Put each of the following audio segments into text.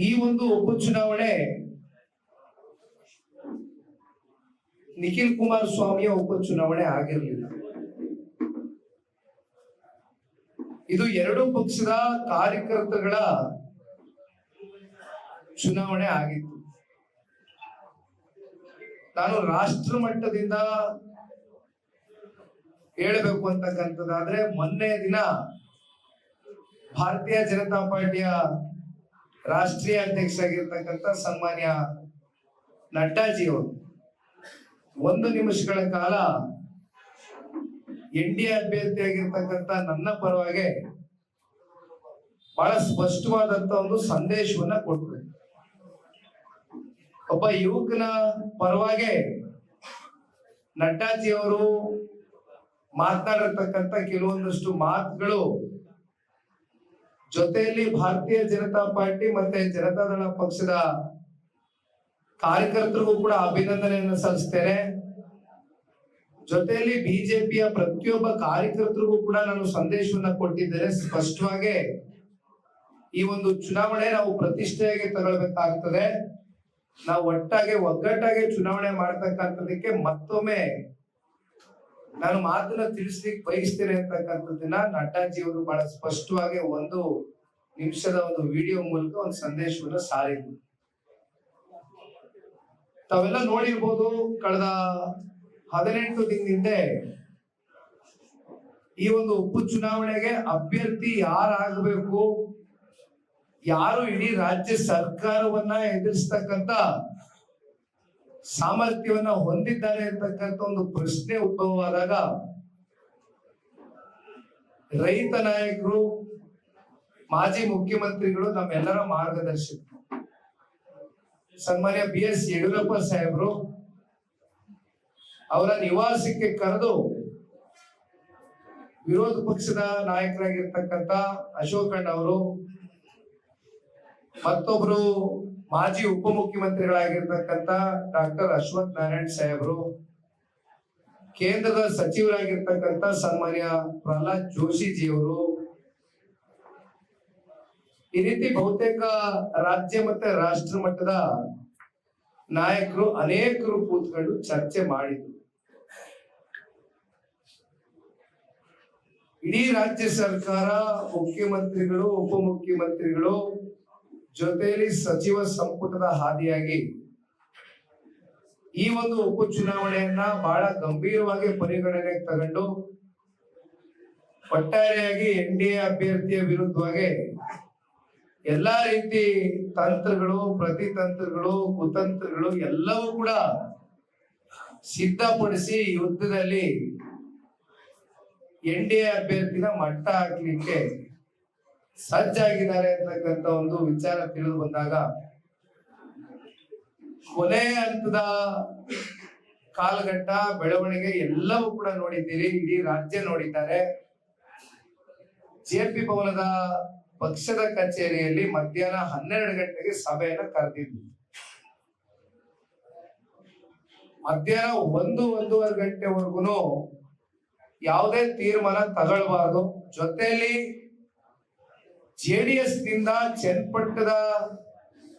ಈ ಒಂದು ಉಪಚುನಾವಣೆ ನಿಖಿಲ್ ಕುಮಾರಸ್ವಾಮಿಯ ಉಪಚುನಾವಣೆ ಆಗಿರಲಿಲ್ಲ. ಇದು ಎರಡು ಪಕ್ಷದ ಕಾರ್ಯಕರ್ತಗಳ ಚುನಾವಣೆ ಆಗಿತ್ತು. ನಾನು ರಾಷ್ಟ್ರ ಮಟ್ಟದಿಂದ ಹೇಳಬೇಕು ಅಂತಕ್ಕಂಥದ್ದಾದ್ರೆ, ಮೊನ್ನೆ ದಿನ ಭಾರತೀಯ ಜನತಾ ಪಾರ್ಟಿಯ ರಾಷ್ಟ್ರೀಯ ಅಧ್ಯಕ್ಷರಾಗಿರ್ತಕ್ಕಂಥ ಸನ್ಮಾನ್ಯ ನಡ್ಡಾಜಿಯವರು 1 ನಿಮಿಷಗಳ ಕಾಲ NDA ಅಭ್ಯರ್ಥಿಯಾಗಿರ್ತಕ್ಕಂಥ ನನ್ನ ಪರವಾಗಿ ಬಹಳ ಸ್ಪಷ್ಟವಾದಂತ ಒಂದು ಸಂದೇಶವನ್ನ ಕೊಟ್ಟರು. ಒಬ್ಬ ಯುವಕನ ಪರವಾಗಿ ನಡ್ಡಾಜಿಯವರು ಮಾತನಾಡಿರ್ತಕ್ಕಂಥ ಕೆಲವೊಂದಷ್ಟು ಮಾತುಗಳು ಜೊತೆಯಲ್ಲಿ ಭಾರತೀಯ ಜನತಾ ಪಾರ್ಟಿ ಮತ್ತೆ ಜನತಾದಳ ಪಕ್ಷದ ಕಾರ್ಯಕರ್ತರಿಗೂ ಕೂಡ ಅಭಿನಂದನೆಯನ್ನು ಸಲ್ಲಿಸ್ತೇನೆ. ಜೊತೆಯಲ್ಲಿ ಬಿಜೆಪಿಯ ಪ್ರತಿಯೊಬ್ಬ ಕಾರ್ಯಕರ್ತರಿಗೂ ಕೂಡ ನಾನು ಸಂದೇಶವನ್ನ ಕೊಟ್ಟಿದ್ದೇನೆ. ಸ್ಪಷ್ಟವಾಗಿ ಈ ಒಂದು ಚುನಾವಣೆ ನಾವು ಪ್ರತಿಷ್ಠೆಯಾಗಿ ತಗೊಳ್ಬೇಕಾಗ್ತದೆ. ನಾವು ಒಗ್ಗಟ್ಟಾಗಿ ಚುನಾವಣೆ ಮಾಡ್ತಕ್ಕಂಥದಕ್ಕೆ ಮತ್ತೊಮ್ಮೆ ನಾನು ಮಾತನ್ನ ತಿಳಿಸ್ಲಿಕ್ಕೆ ಬಯಸ್ತೇನೆ ಅಂತಕ್ಕಂಥದ್ದನ್ನ ನಡ್ಡಾಜಿ ಅವರು ಬಹಳ ಸ್ಪಷ್ಟವಾಗಿ 1 ನಿಮಿಷದ ಒಂದು ವಿಡಿಯೋ ಮೂಲಕ ಒಂದು ಸಂದೇಶವನ್ನು ಸಾರಿದ್ರು. ತಾವೆಲ್ಲ ನೋಡಿರ್ಬೋದು, ಕಳೆದ 18 ದಿನದಿಂದ ಈ ಒಂದು ಉಪಚುನಾವಣೆಗೆ ಅಭ್ಯರ್ಥಿ ಯಾರಾಗಬೇಕು, ಯಾರು ಇಡೀ ರಾಜ್ಯ ಸರ್ಕಾರವನ್ನ ಎದುರಿಸ್ತಕ್ಕಂಥ ಸಾಮರ್ಥ್ಯವನ್ನ ಹೊಂದಿದ್ದಾರೆ ಅಂತಕ್ಕಂಥ ಒಂದು ಪ್ರಶ್ನೆ ಉದ್ಭವವಾದಾಗ ರೈತ ನಾಯಕರು, ಮಾಜಿ ಮುಖ್ಯಮಂತ್ರಿಗಳು, ನಮ್ಮೆಲ್ಲರ ಮಾರ್ಗದರ್ಶಕರು ಸನ್ಮಾನ್ಯ BS ಯಡಿಯೂರಪ್ಪ ಸಾಹೇಬರು ಅವರ ನಿವಾಸಕ್ಕೆ ಕರೆದು ವಿರೋಧ ಪಕ್ಷದ ನಾಯಕರಾಗಿರ್ತಕ್ಕಂಥ ಅಶೋಕಣ್ಣ ಅವರು, ಮತ್ತೊಬ್ರು ಮಾಜಿ ಉಪಮುಖ್ಯಮಂತ್ರಿಗಳಾಗಿರ್ತಕ್ಕಂಥ ಡಾಕ್ಟರ್ ಅಶ್ವಥ್ ನಾರಾಯಣ್ ಸಾಹೇಬರು, ಕೇಂದ್ರದ ಸಚಿವರಾಗಿರ್ತಕ್ಕಂಥ ಸನ್ಮಾನ್ಯ ಪ್ರಹ್ಲಾದ್ ಜೋಶಿಜಿಯವರು, ಈ ರೀತಿ ಬಹುತೇಕ ರಾಜ್ಯ ಮತ್ತೆ ರಾಷ್ಟ್ರ ಮಟ್ಟದ ನಾಯಕರು ಅನೇಕರು ಕೂತ್ಕೊಂಡು ಚರ್ಚೆ ಮಾಡಿದ್ರು. ಇಡೀ ರಾಜ್ಯ ಸರ್ಕಾರ, ಮುಖ್ಯಮಂತ್ರಿಗಳು, ಉಪಮುಖ್ಯಮಂತ್ರಿಗಳು ಜೊತೆಯಲ್ಲಿ ಸಚಿವ ಸಂಪುಟದ ಹಾದಿಯಾಗಿ ಈ ಒಂದು ಉಪಚುನಾವಣೆಯನ್ನ ಬಹಳ ಗಂಭೀರವಾಗಿ ಪರಿಗಣನೆಗೆ ತಗೊಂಡು ಒಟ್ಟಾರೆಯಾಗಿ NDA ಅಭ್ಯರ್ಥಿಯ ವಿರುದ್ಧವಾಗಿ ಎಲ್ಲಾ ರೀತಿ ತಂತ್ರಗಳು, ಪ್ರತಿತಂತ್ರಗಳು, ಕುತಂತ್ರಗಳು ಎಲ್ಲವೂ ಕೂಡ ಸಿದ್ಧಪಡಿಸಿ ಯುದ್ಧದಲ್ಲಿ NDA ಅಭ್ಯರ್ಥಿನ ಮಟ್ಟ ಹಾಕ್ಲಿಕ್ಕೆ ಸಜ್ಜಾಗಿದ್ದಾರೆ ಅಂತಕ್ಕಂಥ ಒಂದು ವಿಚಾರ ತಿಳಿದು ಬಂದಾಗ ಕೊನೆ ಹಂತದ ಕಾಲಘಟ್ಟ ಬೆಳವಣಿಗೆ ಎಲ್ಲವೂ ಕೂಡ ನೋಡಿದ್ದೀರಿ. ಇಡೀ ರಾಜ್ಯ ನೋಡಿದ್ದಾರೆ. JP ಭವನದ ಪಕ್ಷದ ಕಚೇರಿಯಲ್ಲಿ ಮಧ್ಯಾಹ್ನ 12 ಗಂಟೆಗೆ ಸಭೆಯನ್ನ ಕರೆದಿದ್ವಿ. ಮಧ್ಯಾಹ್ನ 1-1:30 ಗಂಟೆವರೆಗೂ ಯಾವುದೇ ತೀರ್ಮಾನ ತಗೊಳ್ಬಾರ್ದು. ಜೊತೆಯಲ್ಲಿ JDS ನಿಂದ ಚನ್ನಪಟ್ಟಣದ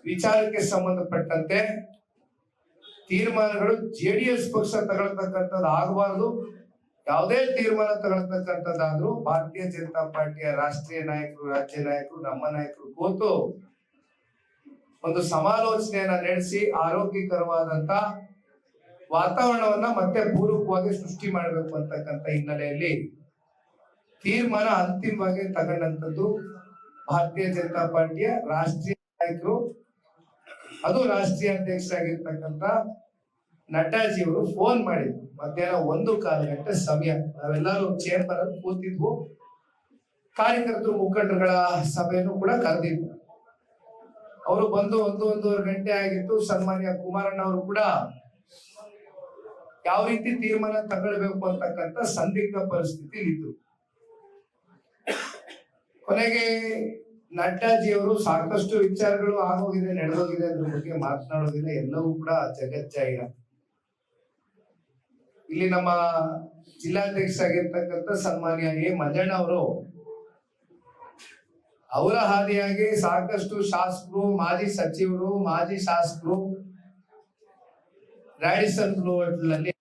ವಿಚಾರಕ್ಕೆ ಸಂಬಂಧಪಟ್ಟಂತೆ ತೀರ್ಮಾನಗಳು JDS ಪಕ್ಷ ತಗೊಳ್ತಕ್ಕಂಥದ್ದು ಆಗಬಾರ್ದು. ಯಾವುದೇ ತೀರ್ಮಾನ ತಗೊಳ್ತಕ್ಕಂಥದ್ದಾದ್ರೂ ಭಾರತೀಯ ಜನತಾ ಪಾರ್ಟಿಯ ರಾಷ್ಟ್ರೀಯ ನಾಯಕರು, ರಾಜ್ಯ ನಾಯಕರು, ನಮ್ಮ ನಾಯಕರು ಕೂತು ಒಂದು ಸಮಾಲೋಚನೆಯನ್ನ ನಡೆಸಿ ಆರೋಗ್ಯಕರವಾದಂತ ವಾತಾವರಣವನ್ನ ಮತ್ತೆ ಪೂರಕವಾಗಿ ಸೃಷ್ಟಿ ಮಾಡಬೇಕು ಅಂತಕ್ಕಂಥ ಹಿನ್ನೆಲೆಯಲ್ಲಿ ತೀರ್ಮಾನ ಅಂತಿಮವಾಗಿ ತಗೊಂಡಂಥದ್ದು ಭಾರತೀಯ ಜನತಾ ಪಾರ್ಟಿಯ ರಾಷ್ಟ್ರೀಯ ನಾಯಕರು, ಅದು ರಾಷ್ಟ್ರೀಯ ಅಧ್ಯಕ್ಷರಾಗಿರ್ತಕ್ಕಂಥ ನಡ್ಡಾಜಿ ಅವರು ಫೋನ್ ಮಾಡಿದ್ರು. ಮಧ್ಯಾಹ್ನ 1:15 ಗಂಟೆ ಸಮಯ. ನಾವೆಲ್ಲರೂ ಚೇಂಬರ್ ಅಲ್ಲಿ ಕೂತಿದ್ವು. ಕಾರ್ಯಕರ್ತರು, ಮುಖಂಡರುಗಳ ಸಭೆಯನ್ನು ಕೂಡ ಕರೆದಿದ್ವು. ಅವರು ಬಂದು 1-1:30 ಗಂಟೆ ಆಗಿತ್ತು. ಸನ್ಮಾನ್ಯ ಕುಮಾರಣ್ಣ ಅವರು ಕೂಡ ಯಾವ ರೀತಿ ತೀರ್ಮಾನ ತಗೊಳ್ಬೇಕು ಅಂತಕ್ಕಂಥ ಸಂದಿಗ್ಧ ಪರಿಸ್ಥಿತಿ ಇದ್ರು. ಕೊನೆಗೆ ನಡ್ಡಾಜಿ ಅವರು ಸಾಕಷ್ಟು ವಿಚಾರಗಳು ಆಗೋಗಿದೆ, ನಡೆದೋಗಿದೆ, ಅದ್ರ ಬಗ್ಗೆ ಮಾತನಾಡೋದಿಲ್ಲ, ಎಲ್ಲವೂ ಕೂಡ ಜಗಜ್ಜಾಹಿರ. ಇಲ್ಲಿ ನಮ್ಮ ಜಿಲ್ಲಾಧ್ಯಕ್ಷ ಆಗಿರ್ತಕ್ಕಂಥ ಸನ್ಮಾನ್ಯ ಎ ಮಂಜಣ್ಣ ಅವರು ಅವರ ಹಾದಿಯಾಗಿ ಸಾಕಷ್ಟು ಶಾಸಕರು, ಮಾಜಿ ಸಚಿವರು, ಮಾಜಿ ಶಾಸಕರು ರಾಡಿಸನ್ ಬ್ಲೂ ಹೋಟೆಲ್ ನಲ್ಲಿ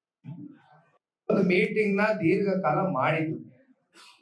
ಒಂದು ಮೀಟಿಂಗ್ ನ ದೀರ್ಘಕಾಲ ಮಾಡಿದ್ರು.